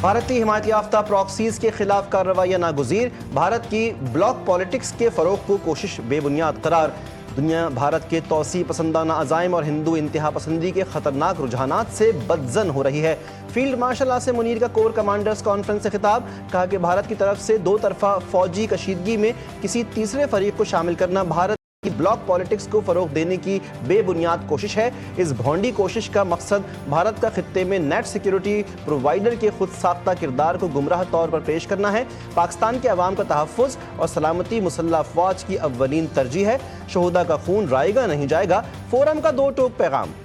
भारतीय हिमायत याफ्ता प्रॉक्सीज के खिलाफ कार्रवाइयाँ नागुज़ीर, भारत की ब्लॉक पॉलिटिक्स के फ़रोग़ को कोशिश बेबुनियाद करार। दुनिया भारत के तौसी पसंदाना अज़ाइम और हिंदू इंतहा पसंदी के ख़तरनाक रुझानात से बदज़न हो रही है। फील्ड मार्शल आसिम मुनीर का कोर कमांडर्स कॉन्फ्रेंस से खिताब, कहा कि भारत की तरफ से दो तरफ़ा फ़ौजी कशीदगी में किसी तीसरे फरीक को शामिल करना भारत की ब्लॉक पॉलिटिक्स को फरोग देने की बेबुनियाद कोशिश है। इस भोंडी कोशिश का मकसद भारत का खित्ते में नेट सिक्योरिटी प्रोवाइडर के खुद साख्ता किरदार को गुमराह तौर पर पेश करना है। पाकिस्तान के अवाम का तहफ़्फ़ुज़ और सलामती मुसल्लह अफ़वाज की अव्वलीन तरजीह है। शहुदा का खून रायगा नहीं जाएगा, फोरम का दो टोक पैगाम।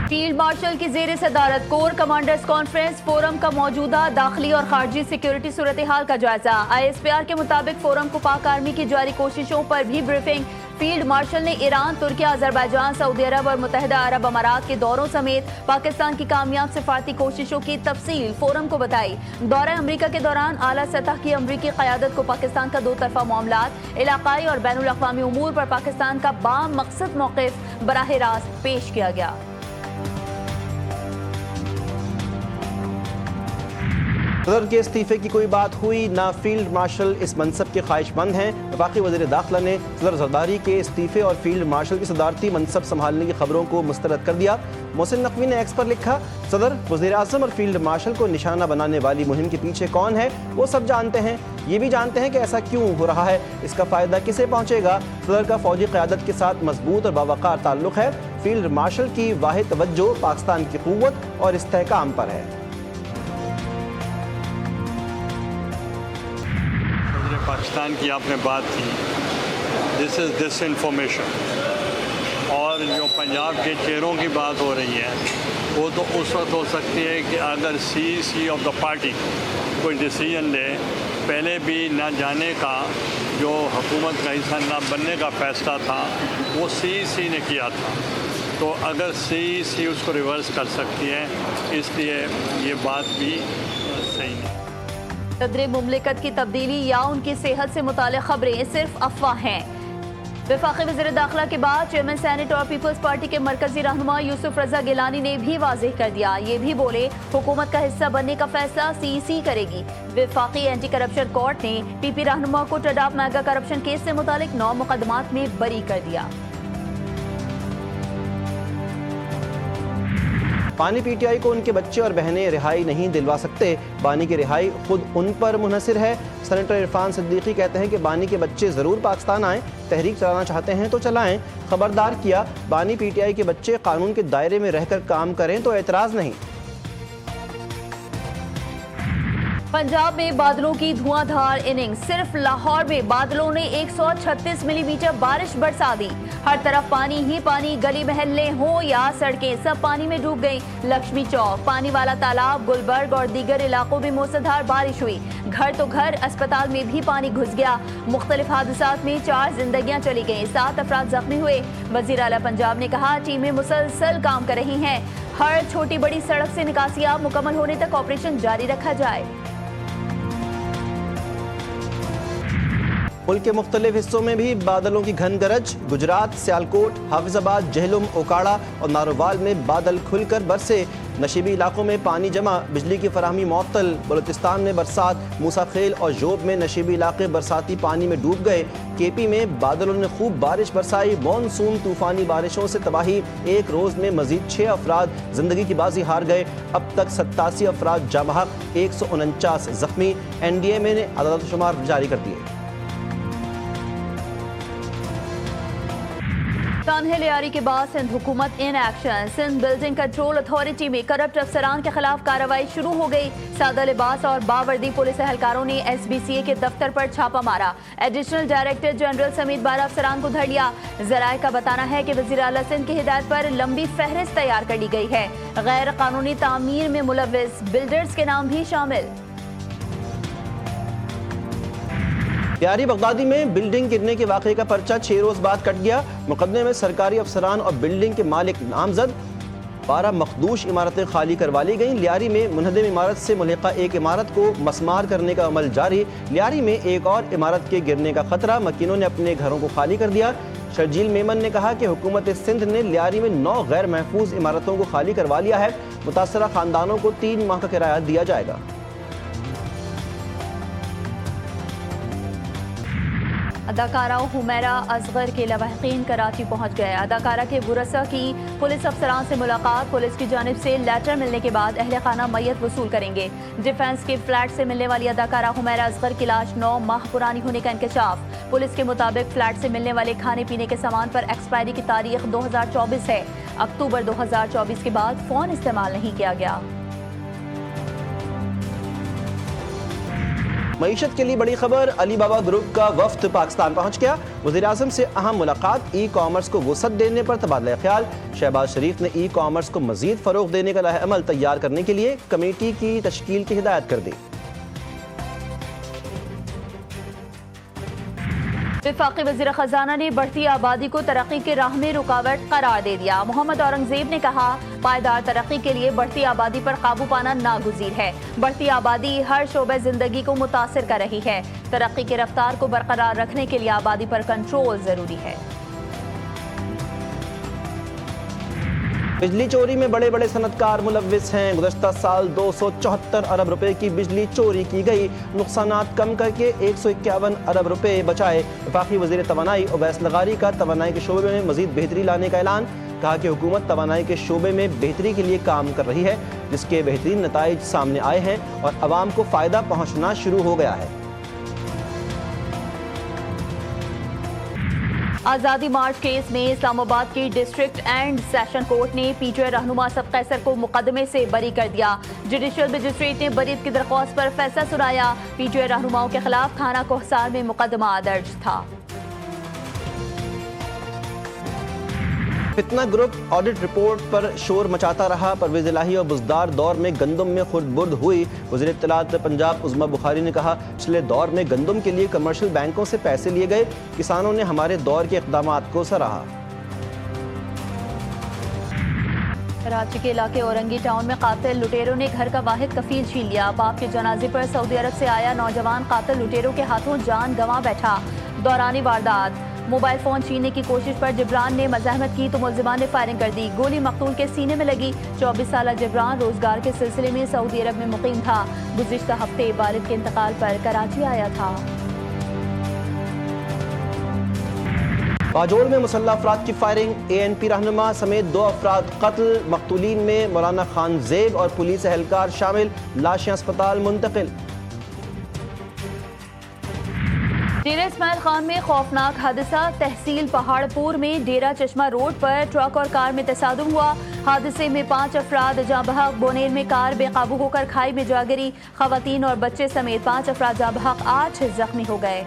फील्ड मार्शल की ज़ेर सदारत कोर कमांडर्स कॉन्फ्रेंस, फोरम का मौजूदा दाखिली और खारजी सिक्योरिटी सूरत हाल का जायजा। ISPR के मुताबिक फोरम को पाक आर्मी की जारी कोशिशों पर भी ब्रीफिंग। फील्ड मार्शल ने ईरान, तुर्की, अजरबैजान, सऊदी अरब और मुत्तहिदा अरब अमारात के दौरों समेत पाकिस्तान की कामयाब सिफारती कोशिशों की तफसील फोरम को बताई। दौरा अमरीका के दौरान आला सतह की अमरीकी क़यादत को पाकिस्तान का दो तरफा मामलात, इलाकाई और बैनुल अक़वामी उमूर पर पाकिस्तान का बामक़सद मौक़िफ़ बराह रास्त पेश किया गया। सदर के इस्तीफे की कोई बात हुई ना, फील्ड मार्शल इस मनसब के ख्वाहिशमंद हैं। वफाकी वज़ीर दाखिला ने सदर ज़रदारी के इस्तीफे और फील्ड मार्शल की सदारती मनसब संभालने की खबरों को मुस्तरद कर दिया। मोहसिन नकवी ने एक्स पर लिखा, सदर, वज़ीर आज़म और फील्ड मार्शल को निशाना बनाने वाली मुहिम के पीछे कौन है वो सब जानते हैं। ये भी जानते हैं कि ऐसा क्यों हो रहा है, इसका फ़ायदा किसे पहुँचेगा। सदर का फ़ौजी क़यादत के साथ मजबूत और बावक़ार ताल्लुक़ है। फील्ड मार्शल की वाहिद तवज्जो पाकिस्तान की क़ुव्वत और इस्तेहकाम पर है। पाकिस्तान की आपने बात की, दिस इज़ डिसइंफॉर्मेशन। और जो पंजाब के चेहरों की बात हो रही है वो तो उस वक्त हो सकती है कि अगर CEC ऑफ द पार्टी कोई डिसीजन ले। पहले भी ना जाने का जो हुकूमत का हिस्सा ना बनने का फ़ैसला था वो CEC ने किया था, तो अगर CEC उसको रिवर्स कर सकती है, इसलिए ये बात भी सही नहीं। सदर मुमलिकत की तब्दीली या उनकी सेहत से मुताल्लिक़ खबरें सिर्फ अफवाह हैं। वफाकी वज़ीर दाखिला के बाद चेयरमैन सेनेट और पीपल्स पार्टी के मरकजी रहनुमा यूसुफ रज़ा गिलानी ने भी वाज़ेह कर दिया। ये भी बोले, हुकूमत का हिस्सा बनने का फैसला CEC करेगी। वफाकी एंटी करप्शन कोर्ट ने PP रहनुमा को टडाप मेगा करप्शन केस से मुताल्लिक़ 9 मुकदमात में बरी कर दिया। पानी PTI को उनके बच्चे और बहनें रिहाई नहीं दिलवा सकते, बानी की रिहाई खुद उन पर मुनहसिर है। सेनेटर इरफान सिद्दीकी कहते हैं कि बानी के बच्चे ज़रूर पाकिस्तान आएँ, तहरीक चलाना चाहते हैं तो चलाएं। खबरदार किया, बानी PTI के बच्चे कानून के दायरे में रहकर काम करें तो एतराज़ नहीं। पंजाब में बादलों की धुआंधार इनिंग्स, सिर्फ लाहौर में बादलों ने 136 मिलीमीटर बारिश बरसा दी। हर तरफ पानी ही पानी, गली महल्ले हो या सड़कें सब पानी में डूब गईं। लक्ष्मी चौक, पानी वाला तालाब, गुलबर्ग और दीगर इलाकों में मूसलाधार बारिश हुई। घर तो घर, अस्पताल में भी पानी घुस गया। मुख्तलिफ हादसात में 4 जिंदगियां चली गईं, 7 अफराद जख्मी हुए। वज़ीर आला पंजाब ने कहा, टीमें मुसलसल काम कर रही हैं, हर छोटी बड़ी सड़क से निकासियाब मुकम्मल होने तक ऑपरेशन जारी रखा जाए। मुल्क के मुख्तलिफ हिस्सों में भी बादलों की घन गरज। गुजरात, सियालकोट, हाफिजाबाद, जहलुम, ओकाड़ा और नारोवाल में बादल खुलकर बरसे। नशीबी इलाकों में पानी जमा, बिजली की फराहमी मुअत्तल। बलूचिस्तान में बरसात, मूसाखेल और जोब में नशीबी इलाके बरसाती पानी में डूब गए। KP में बादलों ने खूब बारिश बरसाई। मानसून तूफानी बारिशों से तबाही, एक रोज़ में मजीद 6 अफराद जिंदगी की बाजी हार गए। अब तक 87 अफराद जाँ बहक, 149 जख्मी। NDMA ने अदालतशुमार जारी कर दिए। तानहे लियारी के बाद सिंध हुकूमत in action. Sindh building control authority में करप्ट अफसरान के खिलाफ कार्रवाई शुरू हो गई। सादा लिबास और बावर्दी पुलिस एहलकारों ने SBCA के दफ्तर पर छापा मारा। एडिशनल डायरेक्टर जनरल समेत 12 अफसरान को धर लिया। ज़राए का बताना है कि वज़ीर आला सिंध की हिदायत पर लंबी फहरिस्त तैयार कर ली गई है। गैर कानूनी तामीर में मुलव्विस बिल्डर्स के नाम भी शामिल। लियारी बगदादी में बिल्डिंग गिरने के वाक़े का पर्चा 6 रोज़ बाद कट गया। मुकदमे में सरकारी अफसरान और बिल्डिंग के मालिक नामजद। 12 मखदूश इमारतें खाली करवा ली गईं। लियारी में मुनहदम इमारत से मुल्हिका एक इमारत को मसमार करने का अमल जारी। लियारी में एक और इमारत के गिरने का खतरा, मकीनों ने अपने घरों को खाली कर दिया। शर्जील मेमन ने कहा कि हुकूमत सिंध ने लियारी में 9 गैर महफूज इमारतों को खाली करवा लिया है। मुतासरा खानदानों को 3 माह का किराया दिया जाएगा। अदाकारा हुमैरा असगर के लवाहिकीन कराची पहुंच गए। अदाकारा के बुरसा की पुलिस अफसरान से मुलाकात। पुलिस की जानिब से लेटर मिलने के बाद अहले खाना मैयत वसूल करेंगे। डिफेंस के फ्लैट से मिलने वाली अदाकारा हुमैरा असगर की लाश 9 माह पुरानी होने का इंकशाफ। पुलिस के मुताबिक फ्लैट से मिलने वाले खाने पीने के सामान पर एक्सपायरी की तारीख 2024 है। अक्टूबर 2024 के बाद फोन इस्तेमाल नहीं किया गया। मईशत के लिए बड़ी खबर, अली बाबा ग्रुप का वफ्द पाकिस्तान पहुंच गया। वज़ीर-ए-आज़म से अहम मुलाकात। ई कॉमर्स को वसअत देने पर तबादला ख्याल। शहबाज शरीफ ने ई कॉमर्स को मजीद फ़रोग़ देने का लाहे-अमल तैयार करने के लिए कमेटी की तश्कील की हिदायत कर दी। वफाकी वज़ीर ख़ज़ाना ने बढ़ती आबादी को तरक्की के राह में रुकावट करार दे दिया। मोहम्मद औरंगज़ेब ने कहा, पायदार तरक्की के लिए बढ़ती आबादी पर काबू पाना नागुज़ीर है। बढ़ती आबादी हर शोबे ज़िंदगी को मुतासिर कर रही है। तरक्की की रफ्तार को बरकरार रखने के लिए आबादी पर कंट्रोल ज़रूरी है। बिजली चोरी में बड़े बड़े सनतकार मुलव्विस हैं। गुज़श्ता साल 274 अरब रुपए की बिजली चोरी की गई। नुकसानात कम करके 151 अरब रुपए बचाए। वफाकी वज़ीर तवानाई उवैस लगारी का तवानाई के शोबे में मजीद बेहतरी लाने का ऐलान। कहा कि हुकूमत तवानाई के शोबे में बेहतरी के लिए काम कर रही है, जिसके बेहतरीन नताइज सामने आए हैं और अवाम को फ़ायदा पहुँचना शुरू हो गया है। आज़ादी मार्च केस में इस्लामाबाद की डिस्ट्रिक्ट एंड सेशन कोर्ट ने पीटीआई रहनुमा सब कैसर को मुकदमे से बरी कर दिया। जुडिशल मजिस्ट्रेट ने बरीत की दरख्वास्त पर फैसला सुनाया। पीटीआई रहनुमाओं के खिलाफ थाना कोहसार में मुकदमा दर्ज था। फितना ग्रुप ऑडिट रिपोर्ट पर शोर मचाता रहा। परवेज़ इलाही और बुज़दार दौर में गंदम में खुर्द-बुर्द हुई। वज़ीर इत्तलात पंजाब उज़्मा बुखारी ने कहा, पिछले दौर में गंदम के लिए कमर्शियल बैंकों से पैसे लिए गए। किसानों ने हमारे दौर के इक़दामात को सराहा। कराची के इलाके औरंगी टाउन में कातिल लुटेरों ने घर का वाहिद कफील छीन लिया। बाप के जनाजे पर सऊदी अरब से आया नौजवान कातिल लुटेरों के हाथों जान गंवा बैठा। दौरानी वारदात मोबाइल फोन छीनने की कोशिश पर जिब्रान ने मज़ाहमत की तो मुल्ज़िमान ने फायरिंग कर दी। गोली मकतूल के सीने में लगी। 24 साला जिब्रान रोजगार के सिलसिले में सऊदी अरब में मुकीम था। गुज़िश्ता हफ्ते वालिद के इंतकाल पर कराची आया था। बाजोड़ में मुसल्लह अफराद की फायरिंग। ANP रहनुमा समेत 2 अफराद कत्ल। मकतूलीन में मौलाना खान ज़ेब और पुलिस एहलकार शामिल। लाशें अस्पताल मुंतकिल। डेरा इस्माइल खान में खौफनाक हादसा। तहसील पहाड़पुर में डेरा चश्मा रोड पर ट्रक और कार में तसादुम हुआ। हादसे में 5 अफराद जाँ बहक। बोनेर में कार बेकाबू होकर खाई में जा गिरी। खवातीन और बच्चे समेत 5 अफराद जाँ बहक, 8 जख्मी हो गए।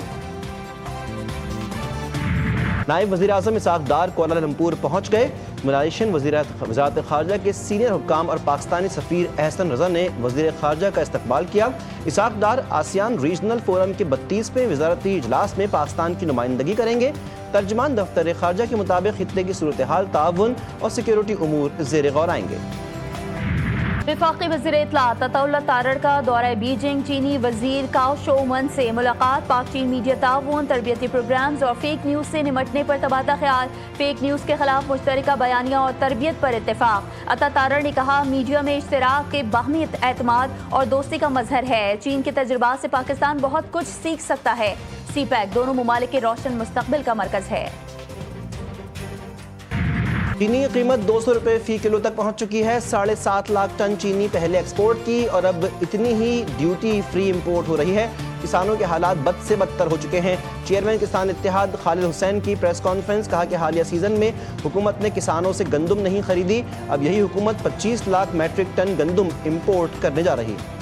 नायब वज़ीर-ए-आज़म इसहाक़ डार कुआलालंपुर पहुँच गए। मलाइशियन वज़ारत ख़ारजा के सीनियर हुक्काम और पाकिस्तानी सफ़ीर अहसन रज़ा ने वज़ीर ख़ारजा का इस्तकबाल किया। इसहाक़ डार आसियान रीजनल फोरम के 32वें वज़ारती इजलास में पाकिस्तान की नुमाइंदगी करेंगे। तर्जमान दफ्तर ख़ारजा के मुताबिक खित्ते की सूरत हाल, ताउन और सिक्योरिटी उमूर ज़ेर गौर आएंगे। वफाकी वज़ीर इत्तलात अताउल्लाह तारड़ का दौरा बीजिंग। चीनी वज़ीर काओ शोमन से मुलाकात। पाक चीन मीडिया ताउन, तरबियती प्रोग्राम्स और फेक न्यूज़ से निमटने पर तबादला ख्याल। फेक न्यूज़ के खिलाफ मुश्तरका बयानिया और तरबियत पर इत्तेफाक। अता तारड़ ने कहा, मीडिया में इश्तिराक के बाहमी एतमाद और दोस्ती का मजहर है। चीन के तजुर्बात से पाकिस्तान बहुत कुछ सीख सकता है। CPEC दोनों मुमालिक के रोशन मुस्तकबिल का मरकज़ है। चीनी की कीमत 200 रुपये फ़ी किलो तक पहुंच चुकी है। 7.5 लाख टन चीनी पहले एक्सपोर्ट की और अब इतनी ही ड्यूटी फ्री इंपोर्ट हो रही है। किसानों के हालात बद से बदतर हो चुके हैं। चेयरमैन किसान इत्तेहाद खालिद हुसैन की प्रेस कॉन्फ्रेंस। कहा कि हालिया सीजन में हुकूमत ने किसानों से गंदम नहीं खरीदी। अब यही हुकूमत 25 लाख मैट्रिक टन गंदम इंपोर्ट करने जा रही है।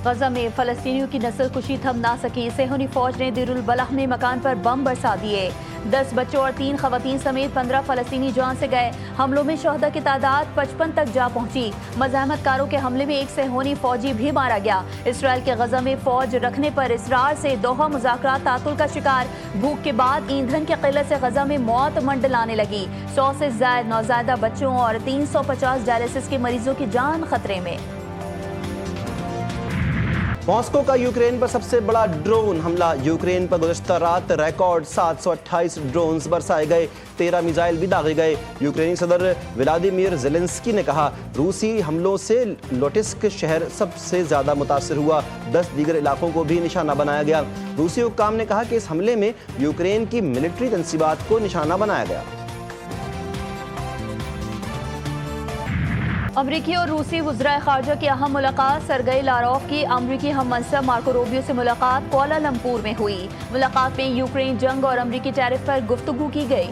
गजा में फलस्तीनियों की नस्लकुशी थम ना सकी। सेहूनी फौज ने दिरुल बलह में मकान पर बम बरसा दिए। 10 बच्चों और 3 खवातीन समेत 15 फलस्तीनी जान से गए। हमलों में शहदा की तादाद 55 तक जा पहुंची। मज़ाहमतकारों के हमले में एक सेहूनी फौजी भी मारा गया। इसराइल के गजा में फौज रखने पर इसरार से दोहा मुज़ाकरात तातुल का शिकार। भूख के बाद ईंधन की किल्लत से गजा में मौत मंडलाने लगी। 100 से ज्यादा नौज़ायदा बच्चों और 350 डायलिसिस के मरीजों की जान खतरे में। मॉस्को का यूक्रेन पर सबसे बड़ा ड्रोन हमला। यूक्रेन पर गुज़श्ता रात रिकॉर्ड 728 ड्रोन्स बरसाए गए, 13 मिसाइल भी दागे गए। यूक्रेनी सदर व्लादिमीर ज़ेलेंस्की ने कहा, रूसी हमलों से लोटिस्क शहर सबसे ज़्यादा मुतासर हुआ, 10 दीगर इलाकों को भी निशाना बनाया गया। रूसी हुक्काम ने कहा कि इस हमले में यूक्रेन की मिलिट्री तंसीबात को निशाना बनाया गया। अमरीकी और रूसी वज़राए ख़ारजा की अहम मुलाकात। सरगई लारोफ की अमरीकी हम मनसब मार्को रूबियो से मुलाकात कुआलालंपुर में हुई। मुलाकात में यूक्रेन जंग और अमरीकी टैरिफ पर गुफ्तगू की गई।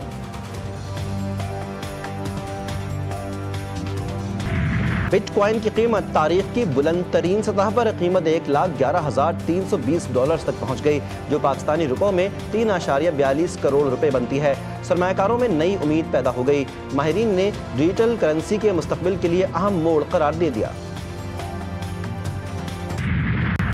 बिटकॉइन की कीमत तारीख की बुलंद तरीन सतह पर। कीमत $1,11,320 तक पहुँच गई, जो पाकिस्तानी रुपयों में 3.42 करोड़ रुपए बनती है। सरमायाकारों में नई उम्मीद पैदा हो गई। माहिरीन ने डिजिटल करेंसी के मुस्तकबिल के लिए अहम मोड़ करार दे दिया।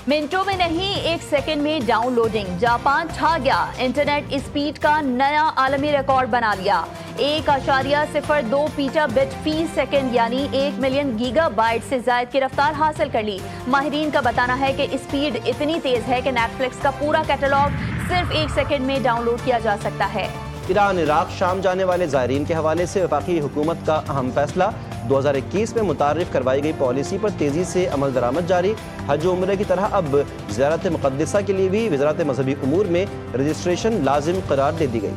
मिनटों में नहीं, 1 सेकंड में डाउनलोडिंग। जापान छा गया, इंटरनेट स्पीड का नया आलमी रिकॉर्ड बना लिया। 1.02 पीटाबिट फी सेकंड यानी 1 मिलियन गीगाबाइट से ज्यादा की रफ्तार हासिल कर ली। माहिरीन का बताना है कि स्पीड इतनी तेज है कि नेटफ्लिक्स का पूरा कैटलॉग सिर्फ 1 सेकंड में डाउनलोड किया जा सकता है। ईरान इराक शाम जाने वाले ज़ायरीन के हवाले से वफाकी हुकूमत का अहम फैसला। 2021 में मुतारिफ करवाई गई पॉलिसी पर तेज़ी से अमल दरामद जारी। हज व उम्रे की तरह अब ज़ियारत मुक़द्दसा के लिए भी वज़ारत मज़हबी उमूर में रजिस्ट्रेशन लाजिम करार दे दी गई।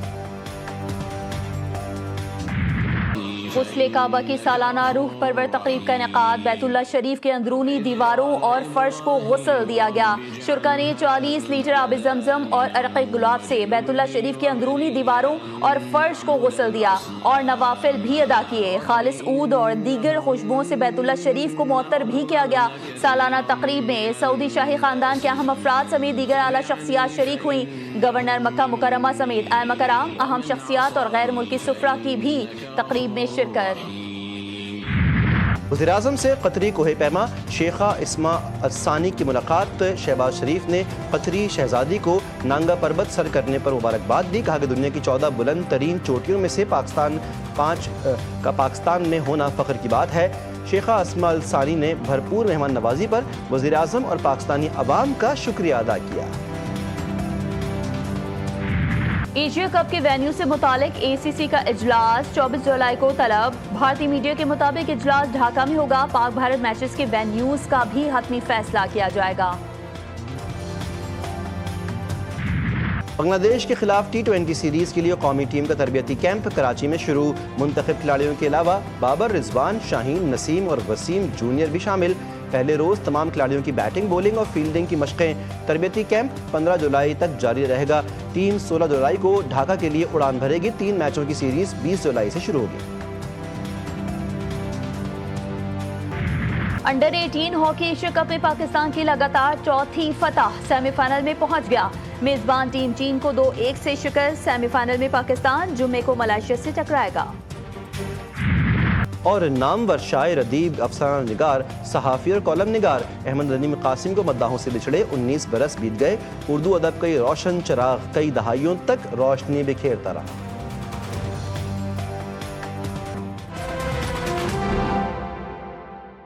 गुस्ले काबा की सालाना रूह परवर तकरीब का इनेकाद। बैतुल्ला शरीफ के अंदरूनी दीवारों और फर्श को गुस्ल दिया गया। शुरका ने 40 लीटर आब जमजम और अरक़े गुलाब से बैतुल्ला शरीफ के अंदरूनी दीवारों और फर्श को गुस्ल दिया और नवाफिल भी अदा किए। खालिस ऊद और दीगर खुशबुओं से बैतुल्ला शरीफ को मुअत्तर भी किया गया। सालाना तकरीब में सऊदी शाही खानदान के अहम अफराद समेत दीगर आला शख्सियात शरीक हुई। गवर्नर मक्का मुकर्रमा समेत आइमा कराम, अहम शख्सियात और गैर मुल्की सुफरा की भी तकरीब में शिरकत। वज़ीर-ए-आज़म से कतरी कोहे पैमा शेखा इस्मा असानी की मुलाकात। शहबाज शरीफ ने कतरी शहजादी को नांगा पर्वत सर करने पर मुबारकबाद दी। कहा कि दुनिया की 14 बुलंद तरीन चोटियों में से पाकिस्तान में होना फ़ख्र की बात है। शेखा इस्मा असानी ने भरपूर मेहमान नवाजी पर वज़ीर-ए-आज़म और पाकिस्तानी अवाम का शुक्रिया अदा किया। एशिया कप के वेन्यू से मुतालिक ACC का इजलास 24 जुलाई को तलब। भारतीय मीडिया के मुताबिक इजलास ढाका में होगा। पाक भारत मैचेस के वेन्यूज का भी हतमी फैसला किया जाएगा। बांग्लादेश के खिलाफ T20 सीरीज के लिए कौमी टीम का तरबियती कैंप कराची में शुरू। मुंतखब खिलाड़ियों के अलावा बाबर, रिजवान, शाहीन, नसीम और वसीम जूनियर भी शामिल। पहले रोज तमाम खिलाड़ियों की बैटिंग, बॉलिंग और फील्डिंग की मशकें। तरबियती कैंप 15 जुलाई तक जारी रहेगा। टीम 16 जुलाई को ढाका के लिए उड़ान भरेगी। 3 मैचों की सीरीज 20 जुलाई से शुरू होगी। अंडर 18 हॉकी एशिया कप में पाकिस्तान की लगातार चौथी फतह, सेमीफाइनल में पहुंच गया। मेजबान टीम चीन को 2-1 से शिकस्त। सेमीफाइनल में पाकिस्तान जुम्मे को मलेशिया से टकराएगा। और नामवर शायर, अदीब, अफसाना निगार, सहाफ़ी और कॉलम निगार अहमद नदीम कासिम को मद्दाहों से बिछड़े 19 बरस बीत गए। उर्दू अदब कई रोशन चराग कई दहाइयों तक रोशनी बिखेरता रहा।